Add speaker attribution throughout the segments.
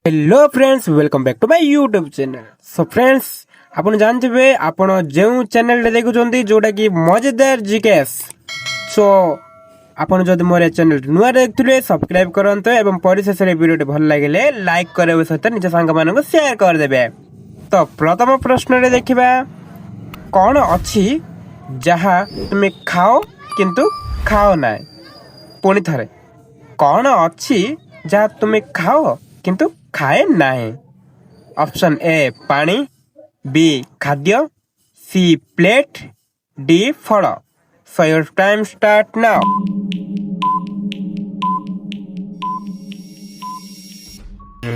Speaker 1: Hello friends, welcome back to my YouTube channel. So friends, आपण जानथिबे आपण जेउ channel रे देखुचंती जोटा कि मजेदार जीकेएस। सो आपण जदि मोर चैनल नुआ देखथुले सब्सक्राइब करंत एवं परिशेष रे वीडियो भल लागिले लाइक करबे सहित निज संग मानको शेयर कर देबे। तो प्रथम प्रश्न रे देखिबा, कोन अछि जहा तुमे खाओ किंतु खाओ ना। पुणी थरे, कोन अछि जहा तुमे खाओ किंतु खाए नाही। ऑप्शन ए पानी, बी खाद्य, सी प्लेट, डी फल। So your time start now.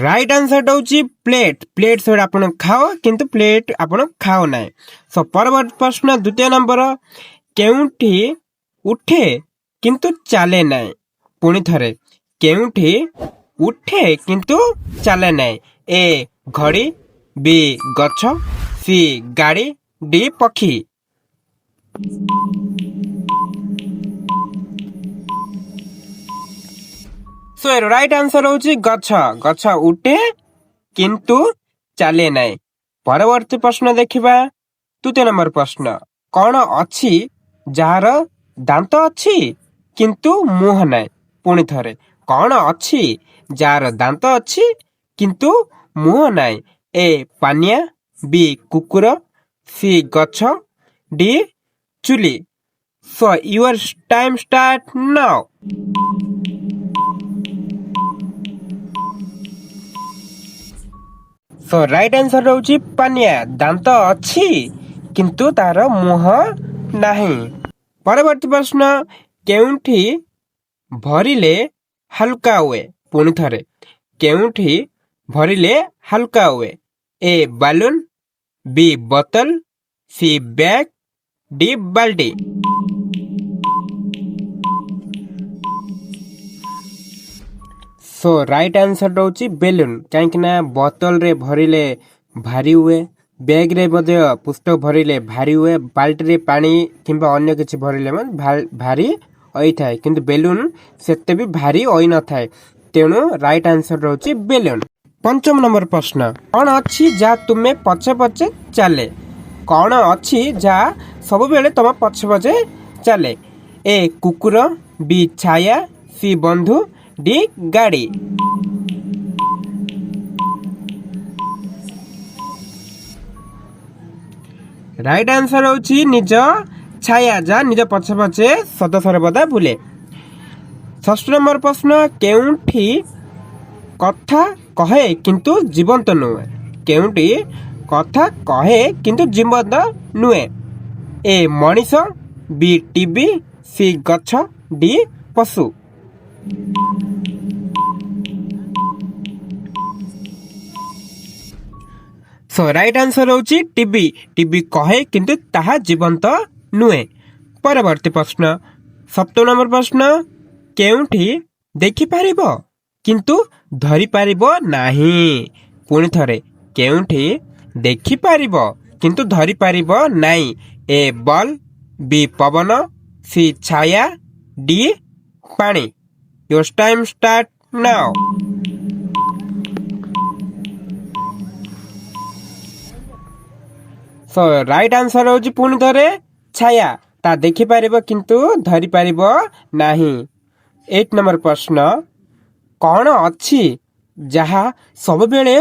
Speaker 1: Right answer होची प्लेट। प्लेट से आपण खाओ किंतु प्लेट आपण खाओ नाही। सो परवर्ती प्रश्न द्वितीय नंबर, केउठी उठे किंतु चाले नाही। पुणी थरे, केउठी उठे किंतु चाले नाही। ए घड़ी, बी गछ, सी गाड़ी, डी पक्षी। सो राइट आंसर होची गछ। गछ उठे किंतु चाले नाही। परवर्ती प्रश्न देखिबा, तृतीय नंबर प्रश्न, कौन अछि जार दांत अछि किंतु मुह नाही। पुणी थरे, कौन अछि जार दांत अछि किंतु मुह नाही। ए पानिया, बी कुकुर, सी गछ, डी चुली। So your time start now. So right answer होची पानिया। दांत अछि किंतु तार मुह नाही। परवर्ती प्रश्न, केउठी भरिले हल्का हुए। पुणी थरे, केउठी भरिले हल्का हुए। ए बालून, बी बोतल, सी बैग, डी बाल्टी। सो राइट आंसर होची बेलून। कहीं ना बोतल रे भरिले भारी हुए, बैग रे बदे पुस्तक भरिले भारी हुए, बाल्टी रे पानी किंबा अन्य किछि भरिले भारी होई थाए, किंतु बेलून सेते भी भारी होई न थाए। तेणु राइट आंसर होची बेलून। पंचम नंबर प्रश्न, कौन अछि जा तुमे पछे पछे चले। कौन अछि जा सब बेले तुम पछे पछे चले। ए कुकुर, बी छाया, सी बंधु, डी गाड़ी। राइट आंसर होची निज छाया, जा निज पछे पछे सदा सर्वदा बुले। षष्ठ नंबर प्रश्न, केउठी कथा कहे किंतु जीवंत नुहे। केउठी कथा कहे किंतु जीवंत नुहे। ए मनीष, बी टीवी, सी गछ, डी पशु। सो राइट आंसर होची टीवी। टीवी कहे किंतु ताहा जीवंत नुहे। परवर्ती प्रश्न, सप्तम नंबर प्रश्न, केउठी देखि पारिबो किंतु धरि पारिबो नाही। पुणी थरे, केउठी देखि पारिबो किंतु धरि पारिबो नाही। ए बल, बी पवन, सी छाया, डी पानी। Your time start now. So right answer होची पुणी थरे छाया। ता देखि पारिबो किंतु धरि पारिबो नाही। 8 नंबर प्रश्न, कौन अछि जहा सब बेले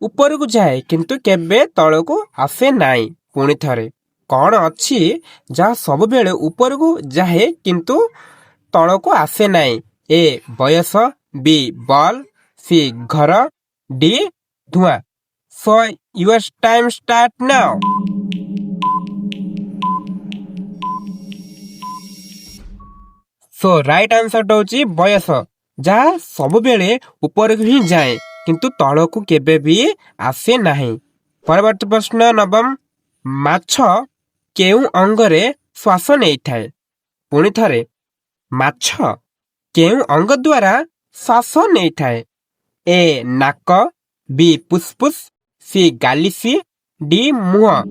Speaker 1: ऊपर को जाए किंतु केबे तळको आसे नाही। पुणी थरे, कौन अछि जहा सब बेले ऊपर को जाए किंतु तळको आसे नाही। ए बयस, बी बॉल, सी घर, डी धुआं। So your time start now. So right answer होची बयस, जहा सब बेले ऊपर को ही जाए किंतु तळको केबे भी आसे नाही। परवर्ती प्रश्न नवम, माछ केउ अंगरे श्वास नै थाए। पुणी थरे, माछ केउ अंग द्वारा श्वास नै थाए। ए नाक, बी फुसफुस, सी गालिसी, डी मुह।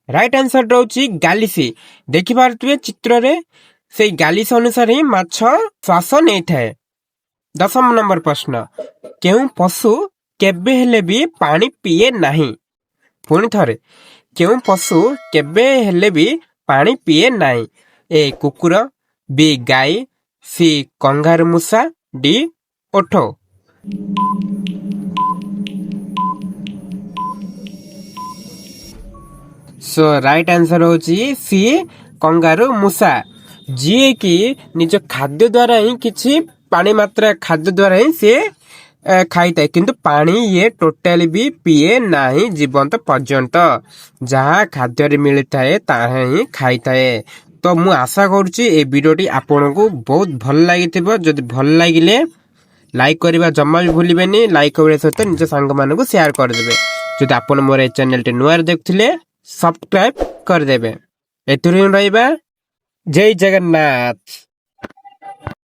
Speaker 1: राइट आंसर होची गालिसी। देखि पारुथिबे चित्र रे ସେଇ ଗାଲିସ ଅନୁସାରେ ହିଁ ମାଛ ଶ୍ୱାସ ନେଇଥାଏ। 10 ନମ୍ବର ପ୍ରଶ୍ନ, କେଉଁ ପଶୁ କେବେ ହେଲେ ବି ପାଣି ପିଏ ନାହିଁ? ପୁଣି ଥରେ, କେଉଁ ପଶୁ କେବେ ହେଲେ ବି ପାଣି ପିଏ ନାହିଁ? ଏ କୁକୁର, ବି ଗାଈ, ସି କଙ୍ଗାରୁ ମୂଷା, ଡି ଓଠ। ସୋ ରାଇଟ୍ ଆନ୍ସର ହଉଛି ସି କଙ୍ଗାରୁ ମୂଷା, ଯିଏକି ନିଜ ଖାଦ୍ୟ ଦ୍ୱାରା ହିଁ କିଛି ପାଣି ମାତ୍ରା ଖାଦ୍ୟ ଦ୍ୱାରା ହିଁ ସିଏ ଖାଇଥାଏ, କିନ୍ତୁ ପାଣି ଇଏ ଟୋଟାଲି ବି ପିଏ ନାହିଁ ଜୀବନ୍ତ ପର୍ଯ୍ୟନ୍ତ। ଯାହା ଖାଦ୍ୟରେ ମିଳିଥାଏ ତାହା ହିଁ ଖାଇଥାଏ। ତ ମୁଁ ଆଶା କରୁଛି ଏ ଭିଡ଼ିଓଟି ଆପଣଙ୍କୁ ବହୁତ ଭଲ ଲାଗିଥିବ। ଯଦି ଭଲ ଲାଗିଲେ ଲାଇକ୍ କରିବା ଜମା ବି ଭୁଲିବେନି। ଲାଇକ୍ କରିବା ସହିତ ନିଜ ସାଙ୍ଗମାନଙ୍କୁ ସେୟାର କରିଦେବେ। ଯଦି ଆପଣ ମୋର ଏ ଚ୍ୟାନେଲଟି ନୂଆରେ ଦେଖୁଥିଲେ ସବସ୍କ୍ରାଇବ କରିଦେବେ। ଏଥିରୁ ହିଁ ରହିବା। ଜୟ ଜଗନ୍ନାଥ।